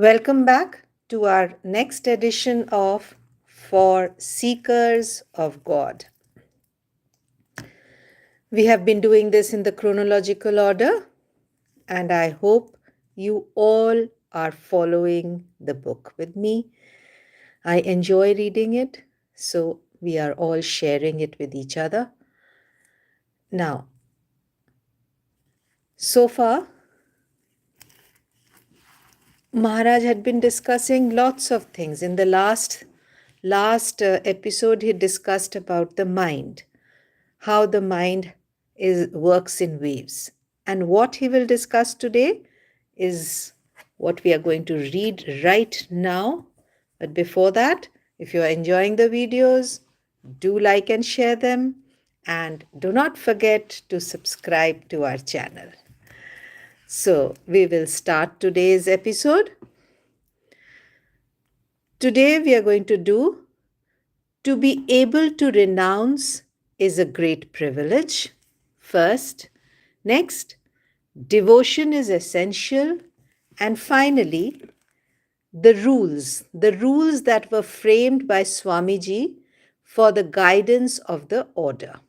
Welcome back to our next edition of For Seekers of God. We have been doing this in the chronological order, and I hope you all are following the book with me. I enjoy reading it, so we are all sharing it with each other. Now, so far, Maharaj had been discussing lots of things. In the last episode, he discussed about the mind, how the mind works in waves. And what he will discuss today is what we are going to read right now. But before that, if you are enjoying the videos, do like and share them. And do not forget to subscribe to our channel. So we will start today's episode. Today we are going to do to be able to renounce is a great privilege. First. Next, devotion is essential. And finally, the rules that were framed by Swamiji for the guidance of the order.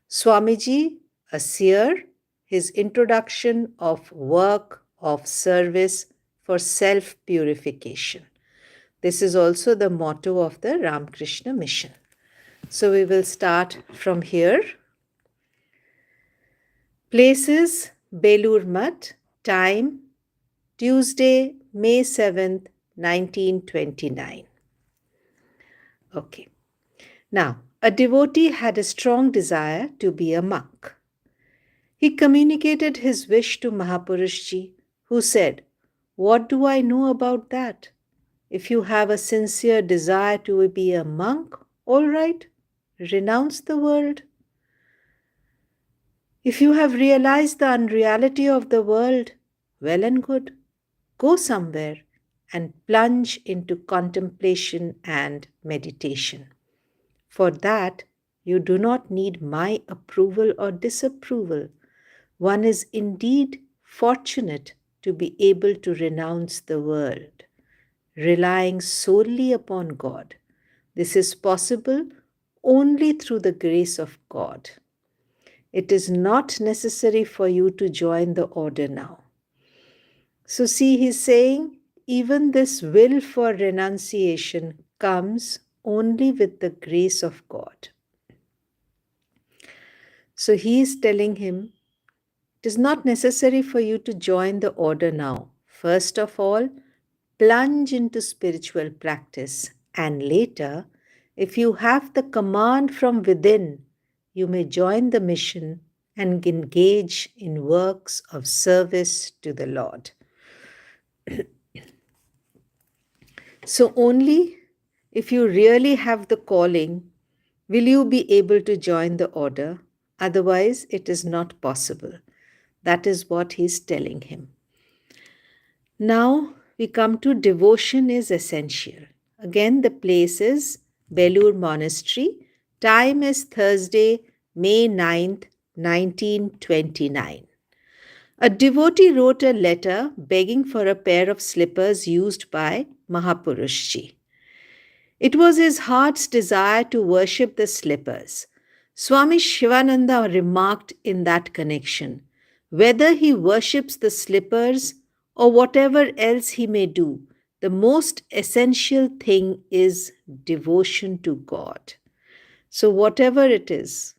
Swamiji, a seer, his introduction of work of service for self-purification. This is also the motto of the Ramakrishna mission. So we will start from here. Places, Belur Mutt. Time, Tuesday, May 7th, 1929. Okay. Now, a devotee had a strong desire to be a monk. He communicated his wish to Mahapurushji, who said, "What do I know about that? If you have a sincere desire to be a monk, all right, renounce the world. If you have realized the unreality of the world, well and good. Go somewhere and plunge into contemplation and meditation. For that, you do not need my approval or disapproval. One is indeed fortunate to be able to renounce the world, relying solely upon God. This is possible only through the grace of God. It is not necessary for you to join the order now." So see, he's saying even this will for renunciation comes only with the grace of God. So he is telling him, it is not necessary for you to join the order now. First of all, plunge into spiritual practice, and later, if you have the command from within, you may join the mission and engage in works of service to the Lord. So only if you really have the calling will you be able to join the order. Otherwise, it is not possible. That is what he is telling him. Now we come to devotion is essential. Again, the place is Belur Monastery. Time is Thursday, May 9th, 1929. A devotee wrote a letter begging for a pair of slippers used by Mahapurushji. It was his heart's desire to worship the slippers. Swami Shivananda remarked in that connection, whether he worships the slippers or whatever else he may do, the most essential thing is devotion to God. So whatever it is,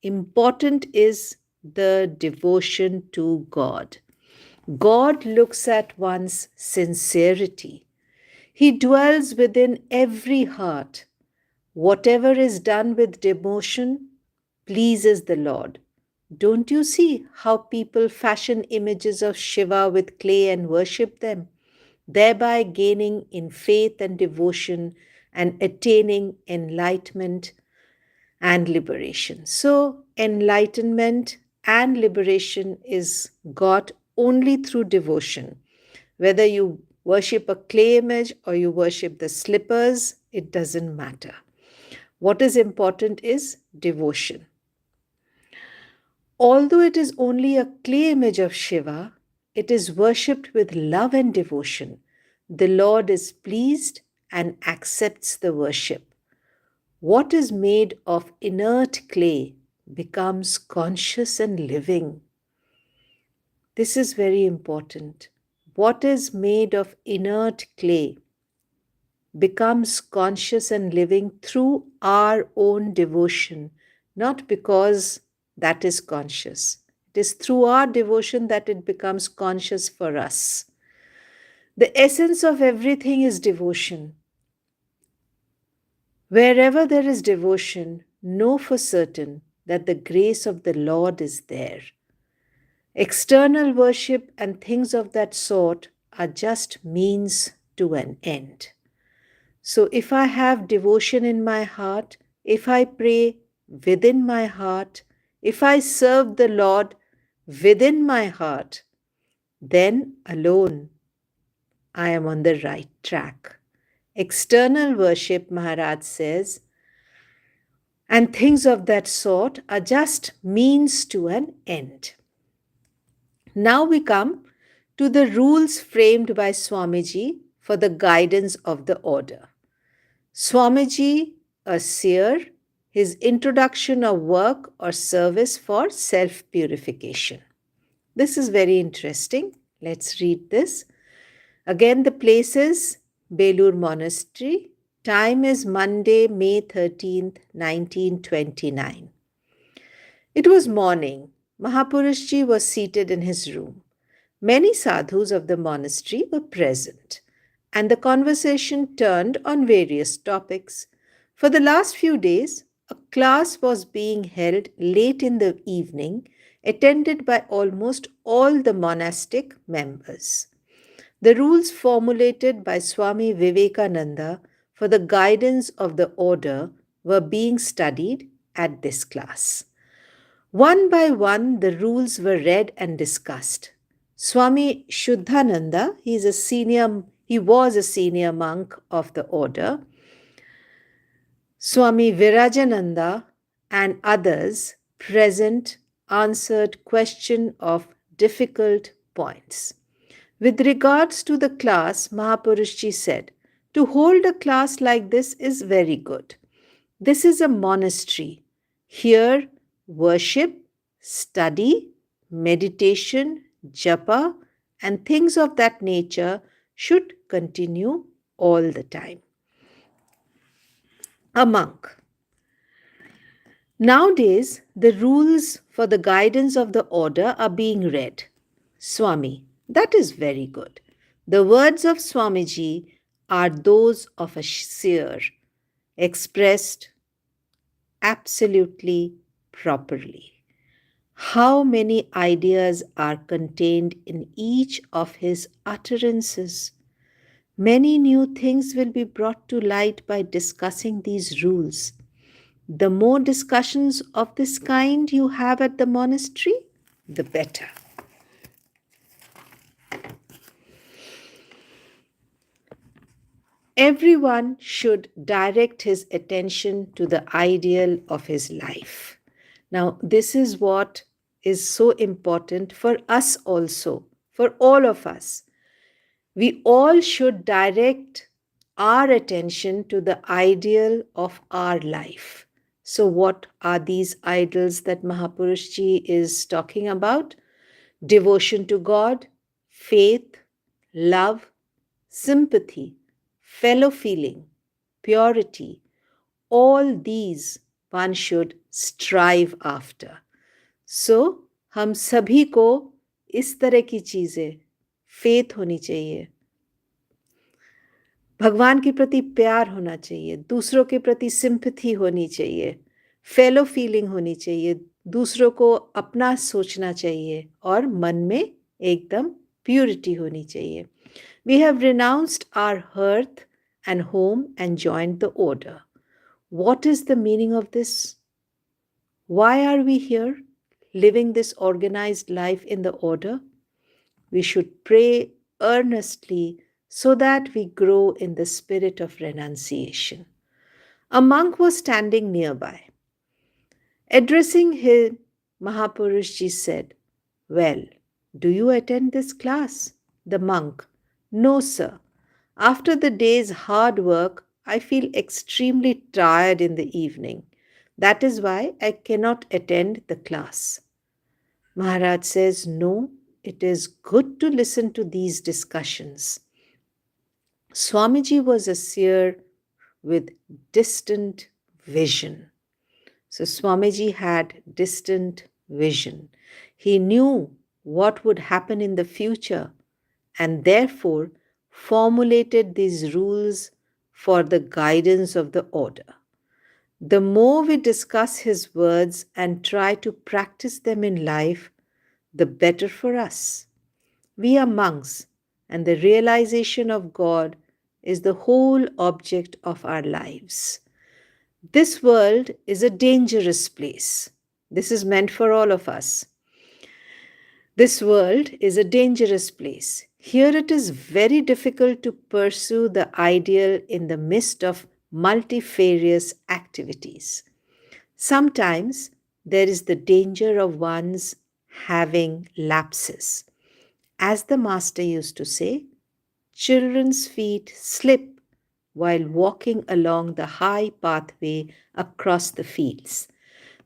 important is the devotion to God. God looks at one's sincerity. He dwells within every heart. Whatever is done with devotion pleases the Lord. Don't you see how people fashion images of Shiva with clay and worship them, thereby gaining in faith and devotion and attaining enlightenment and liberation? So, enlightenment and liberation is got only through devotion. Whether you worship a clay image or you worship the slippers, it doesn't matter. What is important is devotion. Although it is only a clay image of Shiva, it is worshipped with love and devotion. The Lord is pleased and accepts the worship. What is made of inert clay becomes conscious and living. This is very important. What is made of inert clay becomes conscious and living through our own devotion, not because that is conscious. It is through our devotion that it becomes conscious for us. The essence of everything is devotion. Wherever there is devotion, know for certain that the grace of the Lord is there. External worship and things of that sort are just means to an end. So if I have devotion in my heart, if I pray within my heart, if I serve the Lord within my heart, then alone I am on the right track. External worship, Maharaj says, and things of that sort are just means to an end. Now we come to the rules framed by Swamiji for the guidance of the order. Swamiji, a seer, his introduction of work or service for self-purification. This is very interesting. Let's read this. Again, the place is Belur Monastery. Time is Monday, May 13th, 1929. It was morning. Mahapurushji was seated in his room. Many sadhus of the monastery were present, and the conversation turned on various topics. For the last few days, a class was being held late in the evening, attended by almost all the monastic members. The rules formulated by Swami Vivekananda for the guidance of the order were being studied at this class. One by one, the rules were read and discussed. Swami Shuddhananda, he was a senior monk of the order. Swami Virajananda and others present answered question of difficult points. With regards to the class, Mahapurushji said, to hold a class like this is very good. This is a monastery. Here, worship, study, meditation, japa, and things of that nature should continue all the time. A monk. Nowadays, the rules for the guidance of the order are being read. Swami, that is very good. The words of Swamiji are those of a seer, expressed absolutely properly. How many ideas are contained in each of his utterances? Many new things will be brought to light by discussing these rules. The more discussions of this kind you have at the monastery, the better. Everyone should direct his attention to the ideal of his life. Now, this is what is so important for us also, for all of us. We all should direct our attention to the ideal of our life. So, what are these ideals that Mahapurushji is talking about? Devotion to God, faith, love, sympathy, fellow feeling, purity, all these one should strive after. So, हम सभी को इस तरह की चीज़ें, faith होनी चाहिए, भगवान के प्रति प्यार होना चाहिए, दूसरों के प्रति सिंपैथी होनी चाहिए, फेलो फीलिंग होनी चाहिए, दूसरों को अपना सोचना चाहिए और मन में एकदम प्योरिटी होनी चाहिए. We have renounced our hearth and home and joined the order. What is the meaning of this? Why are we here, living this organized life in the order? We should pray earnestly so that we grow in the spirit of renunciation. A monk was standing nearby. Addressing him, Mahapurushji said, "Well, do you attend this class?" The monk, "No, sir. After the day's hard work, I feel extremely tired in the evening. That is why I cannot attend the class. Maharaj says, no, it is good to listen to these discussions. Swamiji was a seer with distant vision. So Swamiji had distant vision. He knew what would happen in the future and therefore formulated these rules for the guidance of the order. The more we discuss his words and try to practice them in life, the better for us. We are monks, and the realization of God is the whole object of our lives. This world is a dangerous place. This is meant for all of us. This world is a dangerous place. Here it is very difficult to pursue the ideal in the midst of multifarious activities. Sometimes there is the danger of one's having lapses. As the Master used to say, children's feet slip while walking along the high pathway across the fields.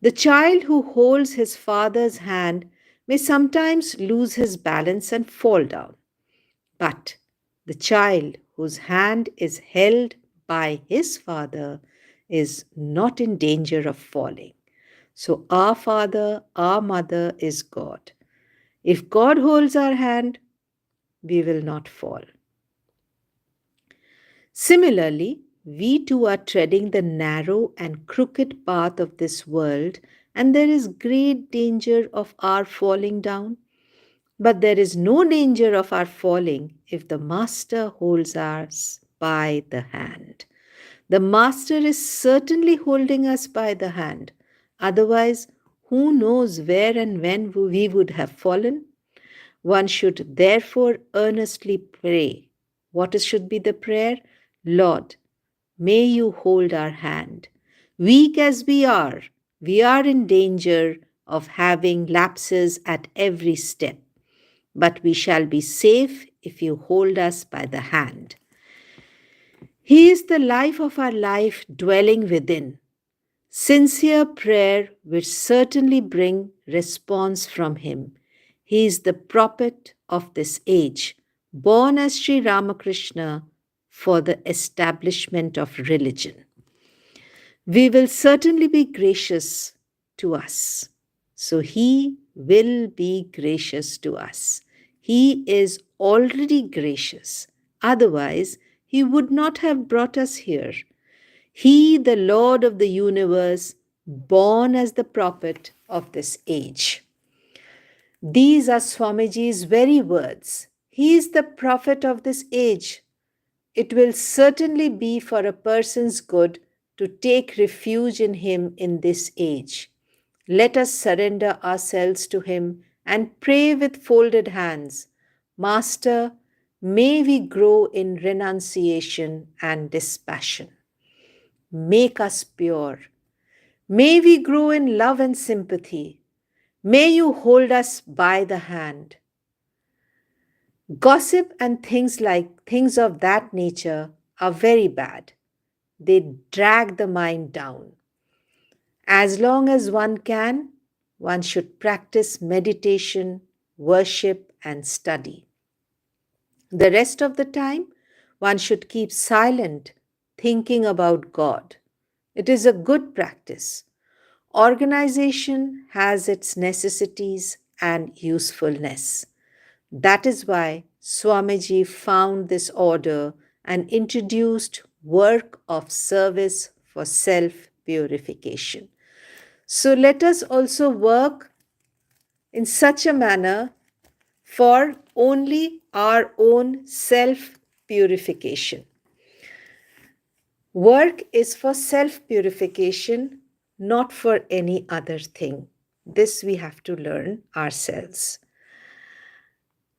The child who holds his father's hand may sometimes lose his balance and fall down. But the child whose hand is held by his father is not in danger of falling. So, our father, our mother is God. If God holds our hand, we will not fall. Similarly, we too are treading the narrow and crooked path of this world, and there is great danger of our falling down. But there is no danger of our falling if the Master holds us by the hand. The Master is certainly holding us by the hand. Otherwise, who knows where and when we would have fallen? One should therefore earnestly pray. Should be the prayer? Lord, may you hold our hand. Weak as we are in danger of having lapses at every step, but we shall be safe if you hold us by the hand. He is the life of our life dwelling within. Sincere prayer will certainly bring response from him. He is the prophet of this age, born as Sri Ramakrishna for the establishment of religion. We will certainly be gracious to us. So he will be gracious to us. He is already gracious. Otherwise, he would not have brought us here. He, the Lord of the universe, born as the prophet of this age. These are Swamiji's very words. He is the prophet of this age. It will certainly be for a person's good to take refuge in him in this age. Let us surrender ourselves to him and pray with folded hands. Master, may we grow in renunciation and dispassion. Make us pure. May we grow in love and sympathy. May you hold us by the hand. Gossip and things of that nature are very bad. They drag the mind down. As long as one can, one should practice meditation, worship, and study. The rest of the time, one should keep silent, thinking about God. It is a good practice. Organization has its necessities and usefulness. That is why Swamiji found this order and introduced work of service for self-purification. So let us also work in such a manner for only our own self-purification. Work is for self-purification, not for any other thing. This we have to learn ourselves.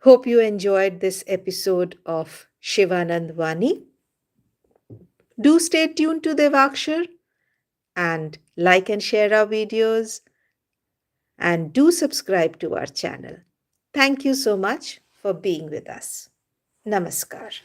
Hope you enjoyed this episode of Shivananda Vani. Do stay tuned to Devakshar and like and share our videos and do subscribe to our channel. Thank you so much for being with us. Namaskar.